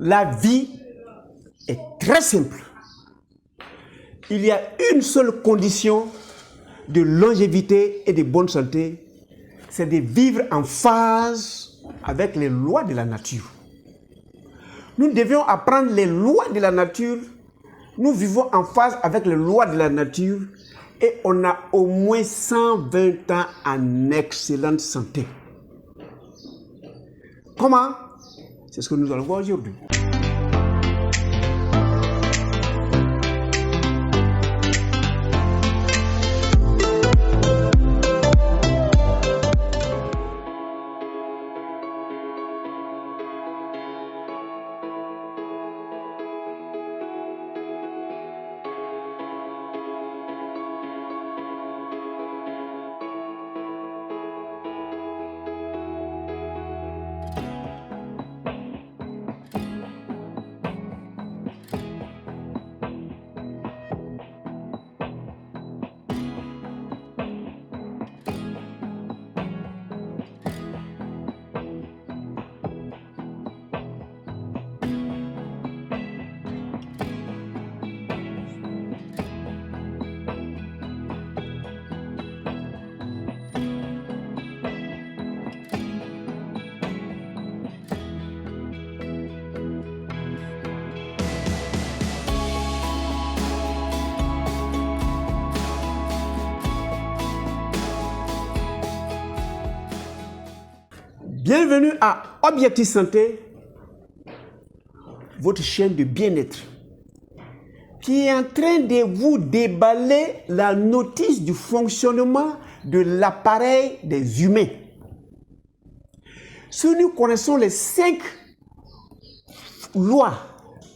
La vie est très simple. Il y a une seule condition de longévité et de bonne santé, c'est de vivre en phase avec les lois de la nature. Nous devions apprendre les lois de la nature. Nous vivons en phase avec les lois de la nature et on a au moins 120 ans en excellente santé. Comment? C'est ce que nous allons voir aujourd'hui. Bienvenue à Objectif Santé, votre chaîne de bien-être, qui est en train de vous déballer la notice du fonctionnement de l'appareil des humains. Si nous connaissons les 5 lois,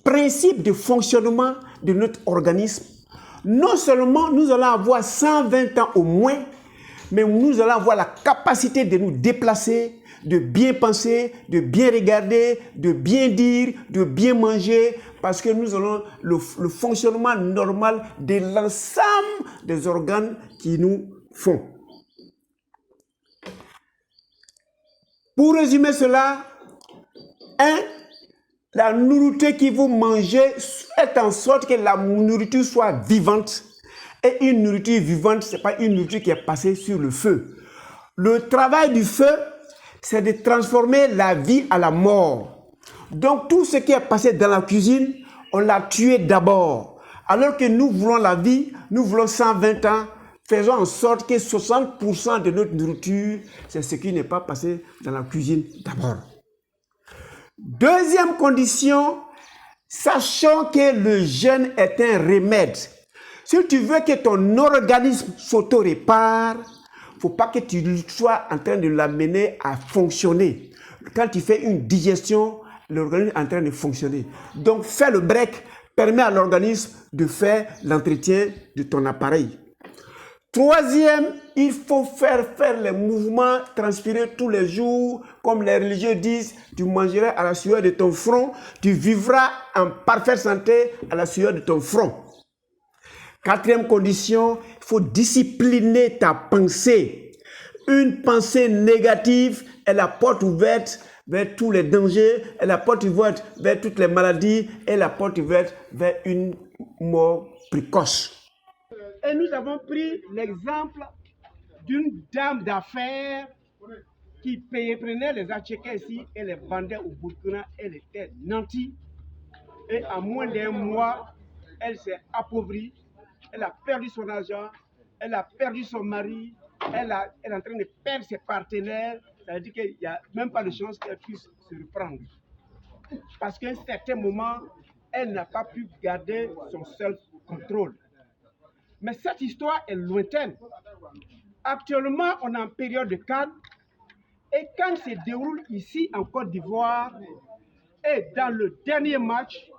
principes de fonctionnement de notre organisme, non seulement nous allons avoir 120 ans au moins, mais nous allons avoir la capacité de nous déplacer, de bien penser, de bien regarder, de bien dire, de bien manger, parce que nous allons le fonctionnement normal de l'ensemble des organes qui nous font. Pour résumer cela, 1. La nourriture que vous mangez, faites en sorte que la nourriture soit vivante. Et une nourriture vivante, ce n'est pas une nourriture qui est passée sur le feu. Le travail du feu, c'est de transformer la vie à la mort. Donc tout ce qui est passé dans la cuisine, on l'a tué d'abord. Alors que nous voulons la vie, nous voulons 120 ans, faisons en sorte que 60% de notre nourriture, c'est ce qui n'est pas passé dans la cuisine d'abord. Deuxième condition, sachant que le jeûne est un remède. Si tu veux que ton organisme s'auto-répare, il ne faut pas que tu sois en train de l'amener à fonctionner. Quand tu fais une digestion, l'organisme est en train de fonctionner. Donc, fais le break, permet à l'organisme de faire l'entretien de ton appareil. Troisième, il faut faire les mouvements, transpirer tous les jours. Comme les religieux disent, tu mangeras à la sueur de ton front, tu vivras en parfaite santé à la sueur de ton front. Quatrième condition, il faut discipliner ta pensée. Une pensée négative est la porte ouverte vers tous les dangers, est la porte ouverte vers toutes les maladies, et la porte ouverte vers une mort précoce. Et nous avons pris l'exemple d'une dame d'affaires qui prenait les Atchékais ici et les vendait au Burkina. Elle était nantie. Et en moins d'un mois, elle s'est appauvrie. Elle a perdu son argent, elle a perdu son mari, elle est en train de perdre ses partenaires. Ça veut dire qu'il n'y a même pas de chance qu'elle puisse se reprendre. Parce qu'à un certain moment, elle n'a pas pu garder son self-control. Mais cette histoire est lointaine. Actuellement, on est en période de CAN. Et CAN se déroule ici en Côte d'Ivoire. Et dans le dernier match,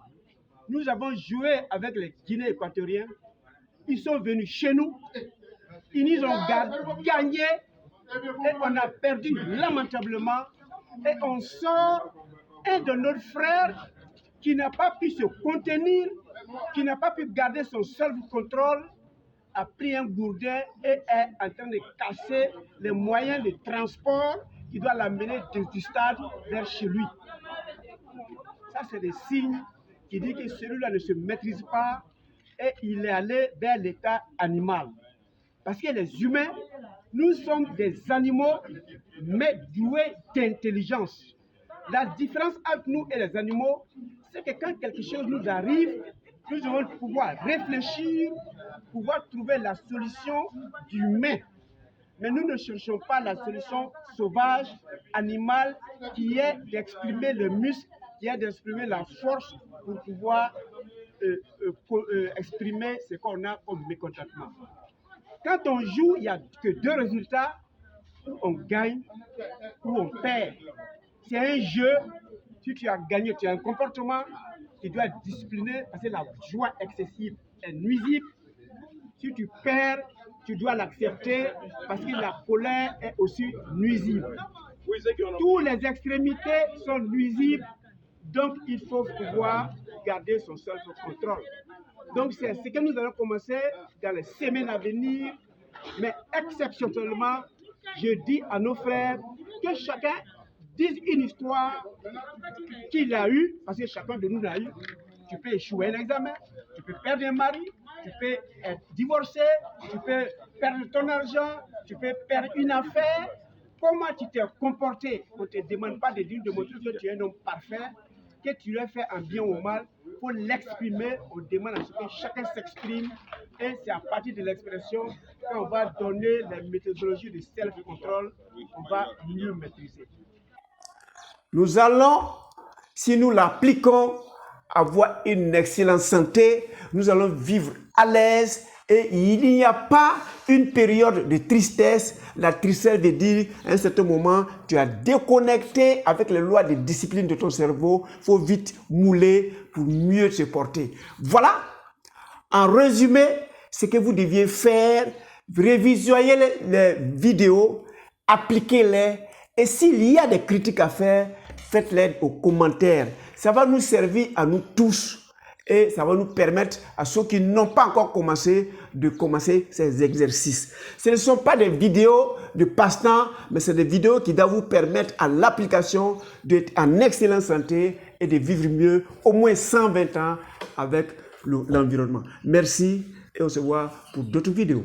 nous avons joué avec les Guinéens équatoriens. Ils sont venus chez nous, ils nous ont gagné et on a perdu lamentablement. Et on sort un de nos frères qui n'a pas pu se contenir, qui n'a pas pu garder son self-control, a pris un gourdin et est en train de casser les moyens de transport qui doit l'amener du stade vers chez lui. Ça, c'est des signes qui disent que celui-là ne se maîtrise pas et il est allé vers l'état animal. Parce que les humains, nous sommes des animaux, mais doués d'intelligence. La différence entre nous et les animaux, c'est que quand quelque chose nous arrive, nous devons pouvoir réfléchir, pouvoir trouver la solution d'humain. Mais nous ne cherchons pas la solution sauvage, animale, qui est d'exprimer le muscle, qui est d'exprimer la force pour pouvoir exprimer ce qu'on a comme mécontentement. Quand on joue, il n'y a que deux résultats, où on gagne ou on perd. C'est un jeu, si tu as gagné, tu as un comportement qui doit être discipliné parce que la joie excessive est nuisible. Si tu perds, tu dois l'accepter parce que la colère est aussi nuisible. Toutes les extrémités sont nuisibles, donc il faut pouvoir garder son self-contrôle. Donc c'est ce que nous allons commencer dans les semaines à venir, mais exceptionnellement, je dis à nos frères que chacun dise une histoire qu'il a eue, parce que chacun de nous l'a eu. Tu peux échouer un examen, tu peux perdre un mari, tu peux être divorcé, tu peux perdre ton argent, tu peux perdre une affaire. Comment tu t'es comporté? On ne te demande pas de dire de montrer que tu es un homme parfait, que tu l'as fait en bien ou en mal. Il faut l'exprimer, on demande à ce que chacun s'exprime. Et c'est à partir de l'expression qu'on va donner les méthodologies de self-control, on va mieux maîtriser. Nous allons, si nous l'appliquons, avoir une excellente santé, nous allons vivre à l'aise et il n'y a pas une période de tristesse. La tristesse veut dire, à un certain moment, tu as déconnecté avec les lois de discipline de ton cerveau. Il faut vite mouler pour mieux se porter. Voilà, en résumé, ce que vous deviez faire, révisionnez les vidéos, appliquez-les et s'il y a des critiques à faire, faites-les aux commentaires. Ça va nous servir à nous tous et ça va nous permettre à ceux qui n'ont pas encore commencé de commencer ces exercices. Ce ne sont pas des vidéos de passe-temps, mais c'est des vidéos qui doivent vous permettre à l'application d'être en excellente santé et de vivre mieux au moins 120 ans avec l'environnement. Merci et on se voit pour d'autres vidéos.